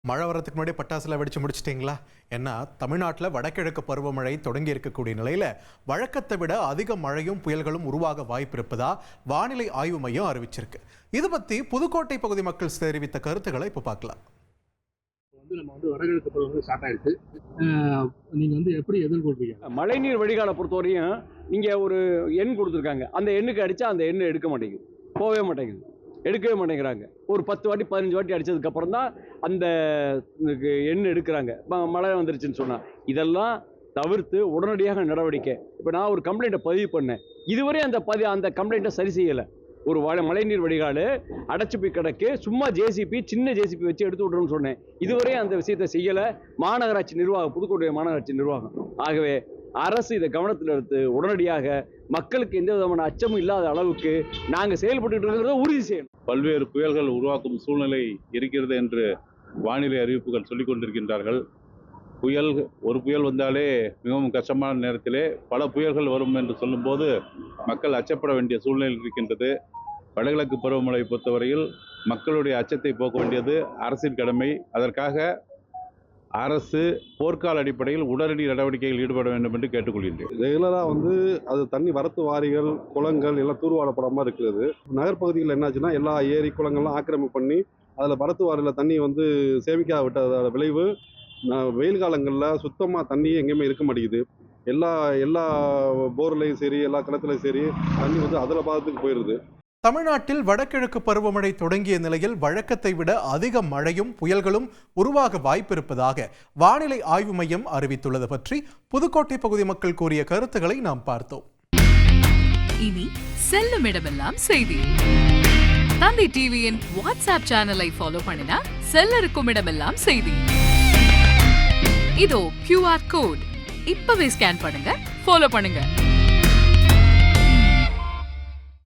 மழை வரதுக்கு முன்னாடி பட்டாசுல வெடிச்சு முடிச்சிட்டிங்களா? ஏன்னா தமிழ்நாட்டில் வடகிழக்கு பருவமழை தொடங்கி இருக்கக்கூடிய நிலையில வழக்கத்தை விட அதிக மழையும் புயல்களும் உருவாக வாய்ப்பு இருப்பதா வானிலை ஆய்வு மையம் அறிவிச்சிருக்கு. இது பத்தி புதுக்கோட்டை பகுதி மக்கள் தெரிவித்த கருத்துக்களை இப்ப பார்க்கலாம். நம்ம வடகிழக்கு பருவமழை ஸ்டார்ட் ஆயிடுச்சு. நீங்க எப்படி எதிர்கொள்றீங்க? மழைநீர் வடிகாலை பொறுத்தவரையும் நீங்க ஒரு எண் கொடுத்துருக்காங்க. அந்த எண்ணுக்கு அடிச்சா அந்த எண்ணு எடுக்க மாட்டேங்குது, போகவே மாட்டேங்குது, எடுக்கவே மாட்டேங்கிறாங்க. ஒரு 10 வாட்டி 15 வாட்டி அடிச்சதுக்கு அப்புறம் தான் அந்த எண்ணு எடுக்கிறாங்க. மழை வந்துருச்சுன்னு சொன்னா இதெல்லாம் தவிர்த்து உடனடியாக நடவடிக்கை. இப்போ நான் ஒரு கம்ப்ளைண்ட்டை பதிவு பண்ணேன். இதுவரை அந்த கம்ப்ளைண்ட்டை சரி செய்யலை. ஒரு மழைநீர் வடிகால் அடைச்சி போய் கிடக்கு, சும்மா ஜேசிபி சின்ன ஜேசிபி வச்சு எடுத்து விட்றோன்னு சொன்னேன். இதுவரை அந்த விஷயத்தை செய்யலை மாநகராட்சி நிர்வாகம், புதுக்கோட்டை மாநகராட்சி நிர்வாகம். ஆகவே அரசு இதை கவனத்தில் எடுத்து உடனடியாக மக்களுக்கு எந்த விதமான அச்சமும் இல்லாத அளவுக்கு நாங்கள் செயல்பட்டு இருக்கிறத உறுதி செய்யணும். பல்வேறு புயல்கள் உருவாக்கும் சூழ்நிலை இருக்கிறது என்று வானிலை அறிவிப்புகள் சொல்லிக் கொண்டிருக்கின்றார்கள். ஒரு புயல் வந்தாலே மிகவும் கஷ்டமான நேரத்திலே பல புயல்கள் வரும் என்று சொல்லும்போது மக்கள் அச்சப்பட வேண்டிய சூழ்நிலை இருக்கின்றது. வடகிழக்கு பருவமழை பொறுத்தவரையில் மக்களுடைய அச்சத்தை போக்க வேண்டியது அரசின் கடமை. அதற்காக அரசு போர்க்கால அடிப்படையில் உடனடி நடவடிக்கைகள் ஈடுபட வேண்டும் என்று கேட்டுக்கொள்கின்றேன். ரெகுலராக அது தண்ணி வரத்து வாரிகள், குளங்கள் எல்லாம் தூர்வாரப்படாமல் இருக்கிறது. நகர்ப்பகுதியில் என்னாச்சுன்னா எல்லா ஏரி குளங்கள்லாம் ஆக்கிரமிப்பு பண்ணி அதில் வரத்து வாரியில் தண்ணி சேமிக்காத விட்டதோட விளைவு வெயில் காலங்களில் சுத்தமாக தண்ணி எங்கேயுமே இருக்க மாட்டேங்குது. எல்லா போர்லையும் சரி, எல்லா கிணத்துலையும் சரி தண்ணி அதில் பாதத்துக்கு போயிடுது. தமிழ்நாட்டில் வடகிழக்கு பருவமழை தொடங்கிய நிலையில் வழக்கத்தை விட அதிக மழையும் புயல்களும் உருவாக வாய்ப்பிருப்பதாக வானிலை ஆய்வு மையம் அறிவித்துள்ளது பற்றி புதுக்கோட்டை பகுதி மக்கள் கூறிய கருத்துக்களை நாம் பார்த்தோம். இனி செல்லும் இடமெல்லாம் செய்தி. தந்தை டிவியின் வாட்ஸ்அப் சேனலை ஃபாலோ பண்ணினா செல்ல இருக்கும் இடமெல்லாம் செய்தி. இதோ QR கோட் இப்பவே ஸ்கேன் பண்ணுங்க, ஃபாலோ பண்ணுங்க.